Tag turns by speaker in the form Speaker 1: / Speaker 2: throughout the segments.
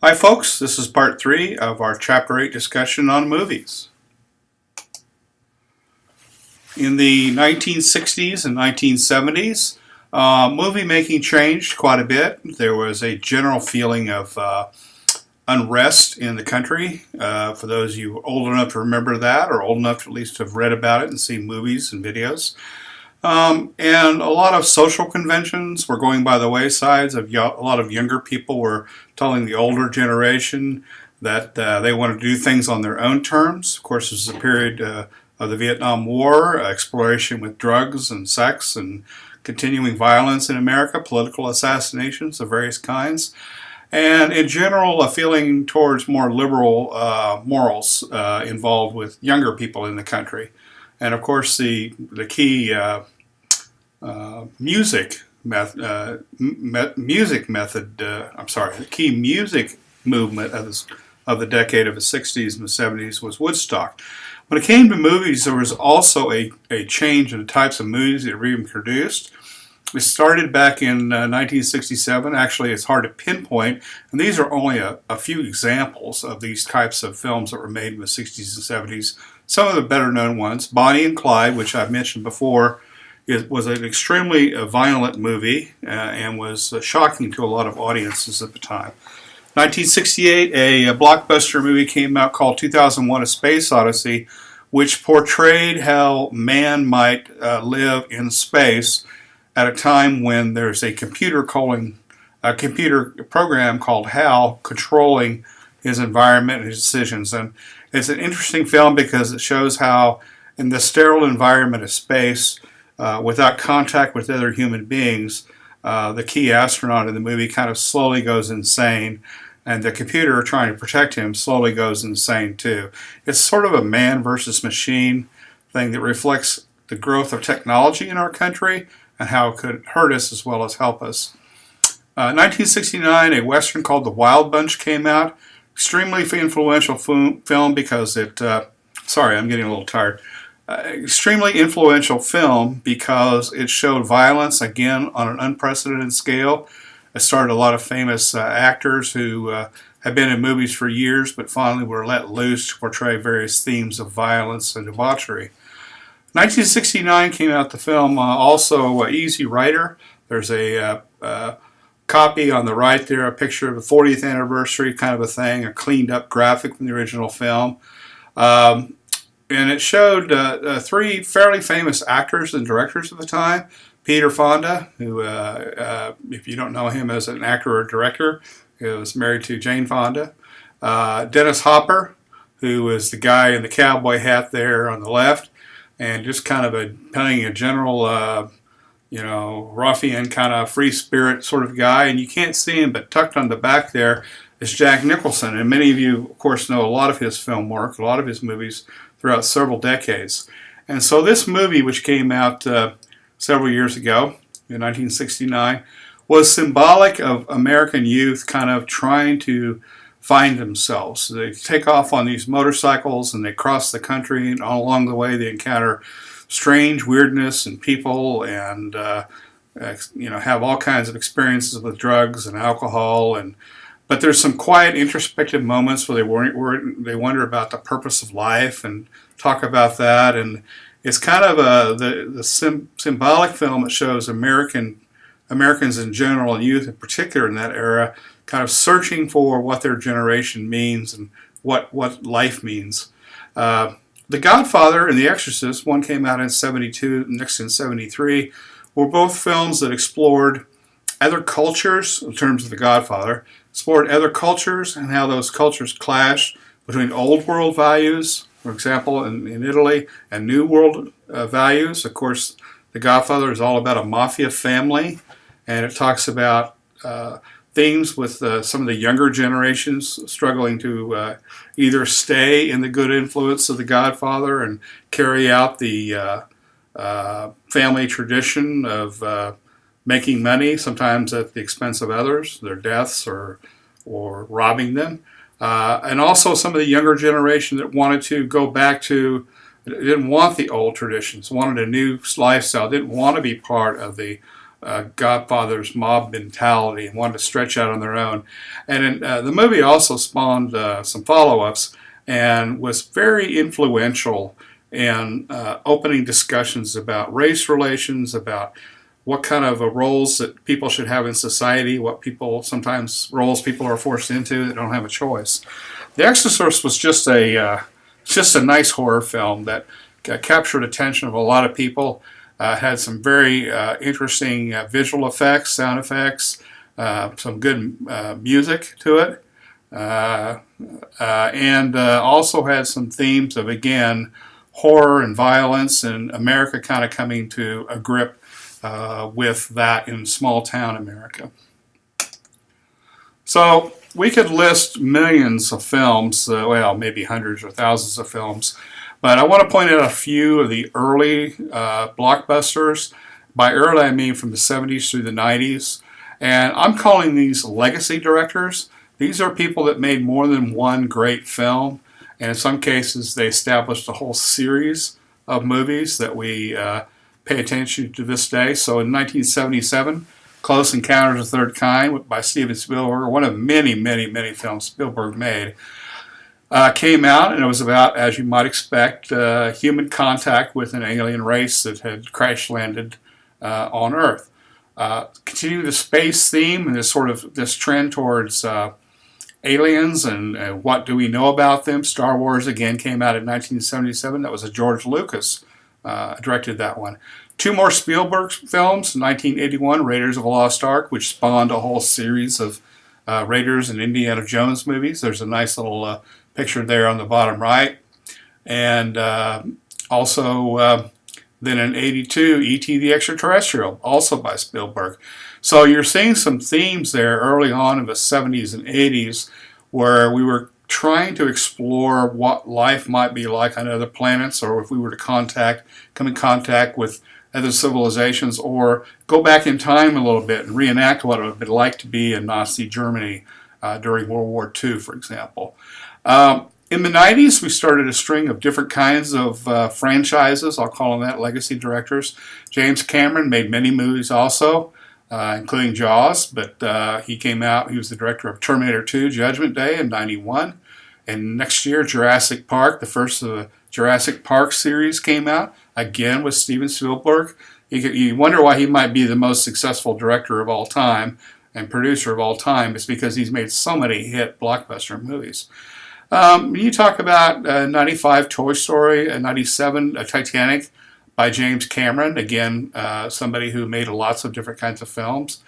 Speaker 1: Hi folks, this is part 3 of our Chapter 8 discussion on movies. In the 1960s and 1970s, movie making changed quite a bit. There was a general feeling of unrest in the country. For those of you old enough to remember that, or old enough to at least have read about it and seen movies and videos. And a lot of social conventions were going by the waysides. A lot of younger people were telling the older generation that they wanted to do things on their own terms. Of course, this is a period of the Vietnam War, exploration with drugs and sex and continuing violence in America, political assassinations of various kinds, and in general, a feeling towards more liberal morals involved with younger people in the country. And of course, the key music method. The key music movement of the decade of the 60s and the 70s was Woodstock. When it came to movies, there was also a change in the types of movies that were being produced. It started back in 1967. Actually, it's hard to pinpoint, and these are only a few examples of these types of films that were made in the 60s and 70s. Some of the better known ones, Bonnie and Clyde, which I've mentioned before, it was an extremely violent movie and was shocking to a lot of audiences at the time. 1968, a blockbuster movie came out called 2001: A Space Odyssey, which portrayed how man might live in space at a time when there's a computer program called HAL controlling his environment and his decisions. And it's an interesting film because it shows how in the sterile environment of space, without contact with other human beings, the key astronaut in the movie kind of slowly goes insane, and the computer trying to protect him slowly goes insane too. It's sort of a man versus machine thing that reflects the growth of technology in our country and how it could hurt us as well as help us. 1969, a Western called The Wild Bunch came out. Extremely influential film because it, sorry, I'm getting a little tired. Extremely influential film because it showed violence, again, on an unprecedented scale. It started a lot of famous actors who have been in movies for years but finally were let loose to portray various themes of violence and debauchery. 1969 came out the film also Easy Rider. There's a copy on the right there, a picture of the 40th anniversary kind of a thing, a cleaned up graphic from the original film. And it showed three fairly famous actors and directors at the time. Peter Fonda, who, if you don't know him as an actor or director, he was married to Jane Fonda. Dennis Hopper, who was the guy in the cowboy hat there on the left, and just kind of playing a general, ruffian kind of free spirit sort of guy. And you can't see him, but tucked on the back there is Jack Nicholson. And many of you, of course, know a lot of his film work, a lot of his movies throughout several decades. And so this movie, which came out several years ago, in 1969, was symbolic of American youth kind of trying to find themselves. They take off on these motorcycles and they cross the country, and all along the way they encounter strange weirdness and people and have all kinds of experiences with drugs and alcohol. But there's some quiet introspective moments where they wonder about the purpose of life and talk about that. And it's kind of the symbolic film that shows Americans in general and youth in particular in that era kind of searching for what their generation means and what life means. The Godfather and The Exorcist, one came out in 72, next in 73, were both films that explored other cultures in terms of The Godfather, explored other cultures and how those cultures clashed between old world values, for example, in Italy, and new world values. Of course, The Godfather is all about a mafia family, and it talks about themes with some of the younger generations struggling to either stay in the good influence of The Godfather and carry out the family tradition of making money, sometimes at the expense of others, their deaths or robbing them. And also some of the younger generation that wanted to go back to, didn't want the old traditions, wanted a new lifestyle, didn't want to be part of the Godfather's mob mentality and wanted to stretch out on their own. And the movie also spawned some follow-ups and was very influential in opening discussions about race relations, about what kind of roles that people should have in society, what people sometimes roles people are forced into that don't have a choice. The Exorcist was just a nice horror film that captured attention of a lot of people. Had some very interesting visual effects, sound effects, some good music to it, and also had some themes of, again, horror and violence and America kind of coming to a grip with that in small town America. So we could list millions of films, well, maybe hundreds or thousands of films, but I want to point out a few of the early blockbusters. By early, I mean from the 70s through the 90s. And I'm calling these legacy directors. These are people that made more than one great film. And in some cases, they established a whole series of movies that we pay attention to this day. So in 1977, Close Encounters of the Third Kind by Steven Spielberg, one of many, many, many films Spielberg made, came out, and it was about, as you might expect, human contact with an alien race that had crash-landed on Earth. Continuing the space theme and this trend towards aliens and what do we know about them. Star Wars again came out in 1977. That was a George Lucas directed that one. Two more Spielberg films, 1981, Raiders of the Lost Ark, which spawned a whole series of Raiders and Indiana Jones movies. There's a nice little picture there on the bottom right. And also then in 82, E.T. the Extraterrestrial, also by Spielberg. So you're seeing some themes there early on in the 70s and 80s where we were trying to explore what life might be like on other planets, or if we were to come in contact with other civilizations, or go back in time a little bit and reenact what it would be like to be in Nazi Germany during World War II, for example. In the 90s, we started a string of different kinds of franchises. I'll call them that, legacy directors. James Cameron made many movies also, including Jaws, but he was the director of Terminator 2, Judgment Day in 91. And next year, Jurassic Park, the first of the Jurassic Park series came out, again with Steven Spielberg. You wonder why he might be the most successful director of all time and producer of all time. It's because he's made so many hit blockbuster movies. You talk about 95 Toy Story, 97 Titanic by James Cameron, again, somebody who made lots of different kinds of films.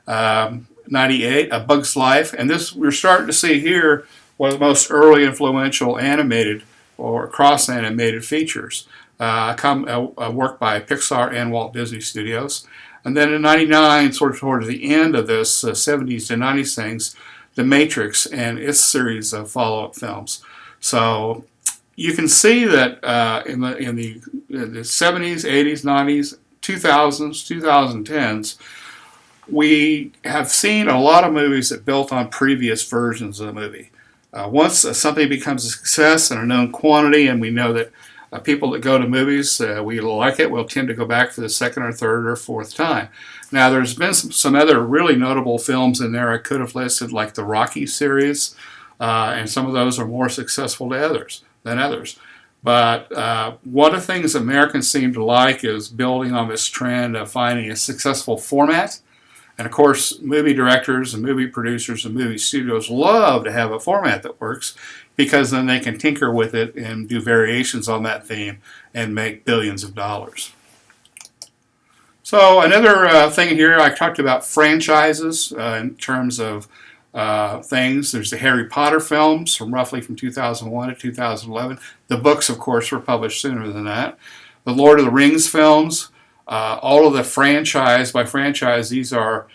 Speaker 1: 98 A Bug's Life, and this we're starting to see here one of the most early influential animated or cross-animated features, a work by Pixar and Walt Disney Studios. And then in 99, sort of towards the end of this 70s to 90s things, The Matrix and its series of follow-up films. So you can see that in the 70s, 80s, 90s, 2000s, 2010s, we have seen a lot of movies that built on previous versions of the movie. Once something becomes a success in a known quantity, and we know that people that go to movies, we like it, we'll tend to go back for the second or third or fourth time. Now, there's been some other really notable films in there I could have listed, like the Rocky series, and some of those are more successful than others. But one of the things Americans seem to like is building on this trend of finding a successful format. And of course, movie directors and movie producers and movie studios love to have a format that works, because then they can tinker with it and do variations on that theme and make billions of dollars. So another thing here, I talked about franchises in terms of things. There's the Harry Potter films from 2001 to 2011. The books, of course, were published sooner than that. The Lord of the Rings films. All of the franchise, these are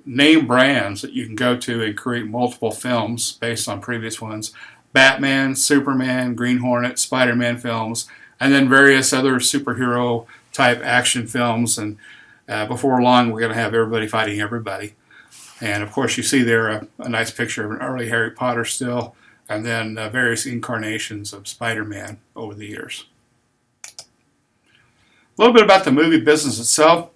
Speaker 1: name brands that you can go to and create multiple films based on previous ones. Batman, Superman, Green Hornet, Spider-Man films, and then various other superhero type action films. And before long, we're going to have everybody fighting everybody. And of course, you see there a nice picture of an early Harry Potter still, and then various incarnations of Spider-Man over the years. A little bit about the movie business itself.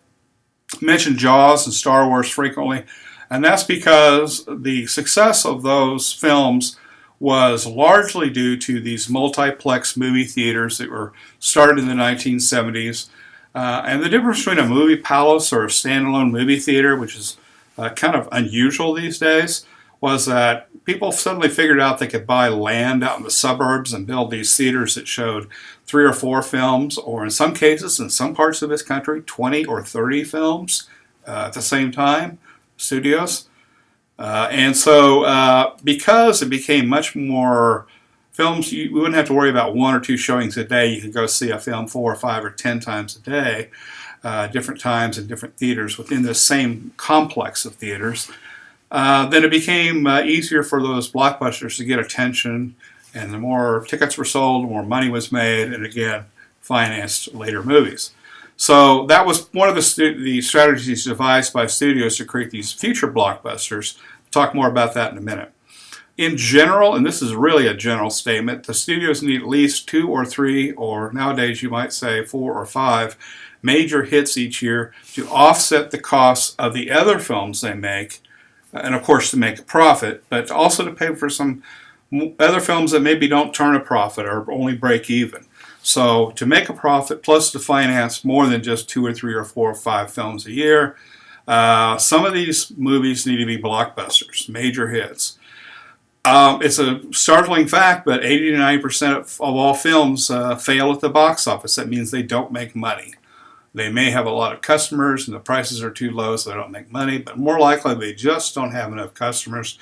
Speaker 1: mention Jaws and Star Wars frequently, and that's because the success of those films was largely due to these multiplex movie theaters that were started in the 1970s. And the difference between a movie palace or a standalone movie theater, which is kind of unusual these days, was that people suddenly figured out they could buy land out in the suburbs and build these theaters that showed 3 or 4 films, or in some cases, in some parts of this country, 20 or 30 films at the same time, studios. And so because it became much more films, we wouldn't have to worry about 1 or 2 showings a day. You could go see a film 4 or 5 or 10 times a day, different times in different theaters within the same complex of theaters. Then it became easier for those blockbusters to get attention, and the more tickets were sold, the more money was made, and again, financed later movies. So that was one of the strategies devised by studios to create these future blockbusters. We'll talk more about that in a minute. In general, and this is really a general statement, the studios need at least 2 or 3, or nowadays you might say 4 or 5, major hits each year to offset the costs of the other films they make, and of course to make a profit, but also to pay for some other films that maybe don't turn a profit or only break even. So to make a profit plus to finance more than just 2 or 3 or 4 or 5 films a year, some of these movies need to be blockbusters, major hits. It's a startling fact, but 80 to 90% of all films fail at the box office. That means they don't make money. They may have a lot of customers and the prices are too low so they don't make money, but more likely they just don't have enough customers.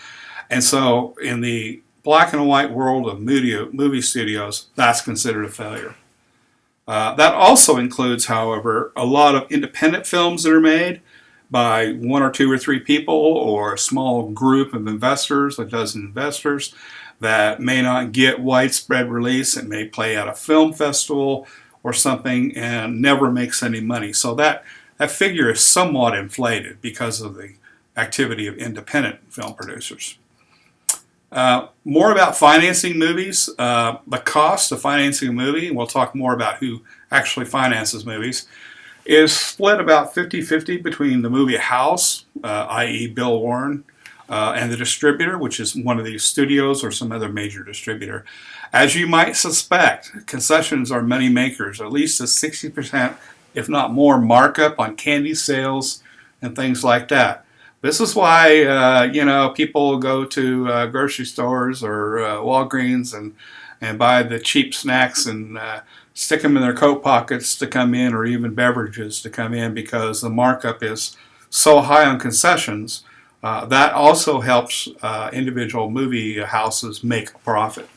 Speaker 1: And so in the black and white world of movie studios, that's considered a failure. That also includes, however, a lot of independent films that are made by 1 or 2 or 3 people or a small group of investors, a dozen investors, that may not get widespread release. It may play at a film festival or something and never makes any money. So that figure is somewhat inflated because of the activity of independent film producers. More about financing movies. The cost of financing a movie, and we'll talk more about who actually finances movies, is split about 50-50 between the movie house, i.e. Bill Warren, and the distributor, which is one of these studios or some other major distributor. As you might suspect, concessions are money makers, at least a 60%, if not more, markup on candy sales and things like that. This is why people go to grocery stores or Walgreens and buy the cheap snacks and stick them in their coat pockets to come in, or even beverages to come in, because the markup is so high on concessions. That also helps individual movie houses make a profit.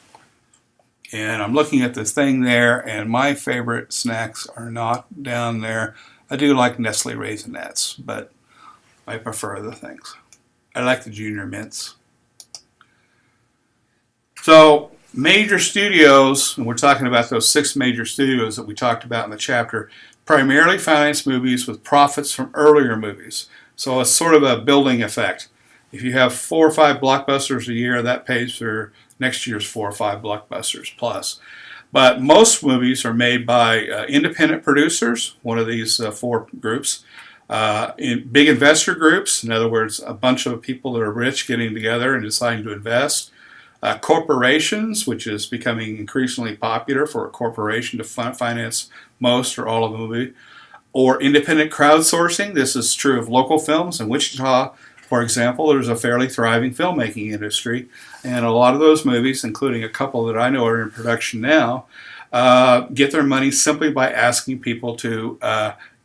Speaker 1: And I'm looking at this thing there, and my favorite snacks are not down there. I do like Nestle Raisinets, but I prefer other things. I like the Junior Mints. So major studios, and we're talking about those 6 major studios that we talked about in the chapter, primarily finance movies with profits from earlier movies. So it's sort of a building effect. If you have 4 or 5 blockbusters a year, that pays for next year's 4 or 5 blockbusters plus. But most movies are made by independent producers, one of these 4 groups, in big investor groups, in other words, a bunch of people that are rich getting together and deciding to invest. Corporations, which is becoming increasingly popular for a corporation to finance most or all of a movie, or independent crowdsourcing. This is true of local films. In Wichita, for example, there's a fairly thriving filmmaking industry, and a lot of those movies, including a couple that I know are in production now, get their money simply by asking people to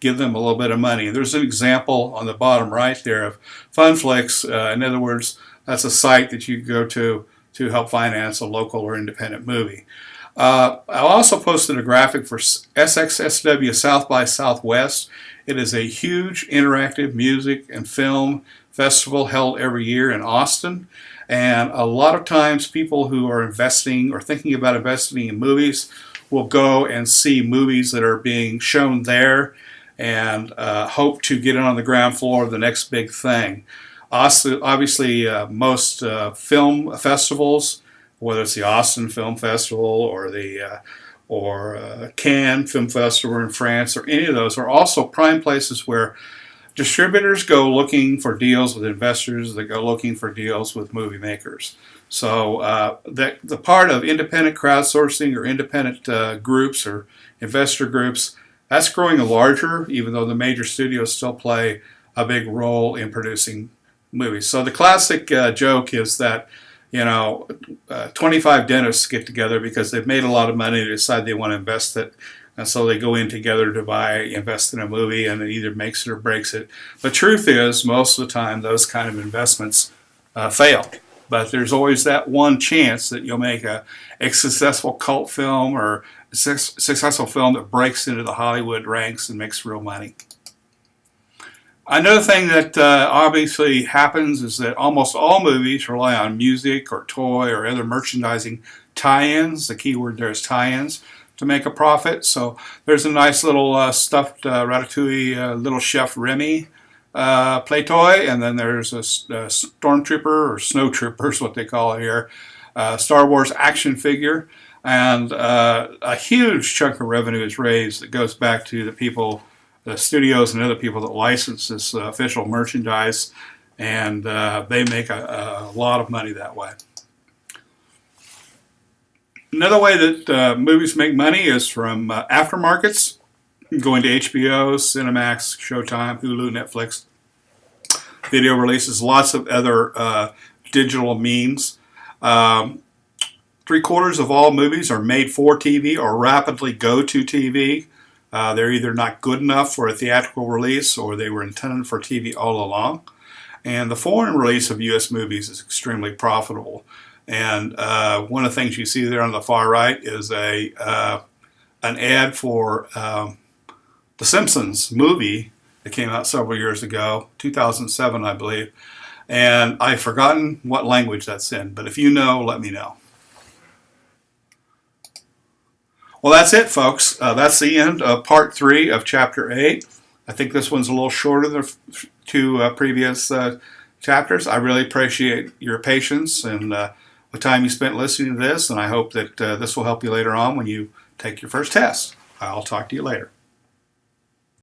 Speaker 1: give them a little bit of money. There's an example on the bottom right there of FunFlix. In other words, that's a site that you go to help finance a local or independent movie. I also posted a graphic for SXSW South by Southwest. It is a huge interactive music and film festival held every year in Austin. And a lot of times people who are investing or thinking about investing in movies will go and see movies that are being shown there and hope to get in on the ground floor of the next big thing. Obviously, most film festivals, whether it's the Austin Film Festival or the Cannes Film Festival in France, or any of those, are also prime places where Distributors go looking for deals with investors. They go looking for deals with movie makers. So the part of independent crowdsourcing or independent groups or investor groups, that's growing larger, even though the major studios still play a big role in producing movies. So the classic joke is that 25 dentists get together because they've made a lot of money. They decide they want to invest it. And so they go in together to invest in a movie, and it either makes it or breaks it. The truth is, most of the time, those kind of investments fail. But there's always that one chance that you'll make a successful cult film or a successful film that breaks into the Hollywood ranks and makes real money. Another thing that obviously happens is that almost all movies rely on music or toy or other merchandising tie-ins. The key word there is tie-ins to make a profit. So there's a nice little stuffed Ratatouille little Chef Remy play toy, and then there's a Stormtrooper or Snowtrooper is what they call it here, Star Wars action figure, and a huge chunk of revenue is raised that goes back to the people, the studios and other people that license this official merchandise, and they make a lot of money that way. Another way that movies make money is from aftermarkets, going to HBO, Cinemax, Showtime, Hulu, Netflix, video releases, lots of other digital means. 3/4 of all movies are made for TV or rapidly go to TV. They're either not good enough for a theatrical release or they were intended for TV all along. And the foreign release of U.S. movies is extremely profitable. And one of the things you see there on the far right is an ad for The Simpsons movie that came out several years ago, 2007, I believe. And I've forgotten what language that's in, but if you know, let me know. Well, that's it, folks. That's the end of part 3 of chapter 8. I think this one's a little shorter than the 2 previous chapters. I really appreciate your patience and the time you spent listening to this, and I hope that this will help you later on when you take your first test. I'll talk to you later.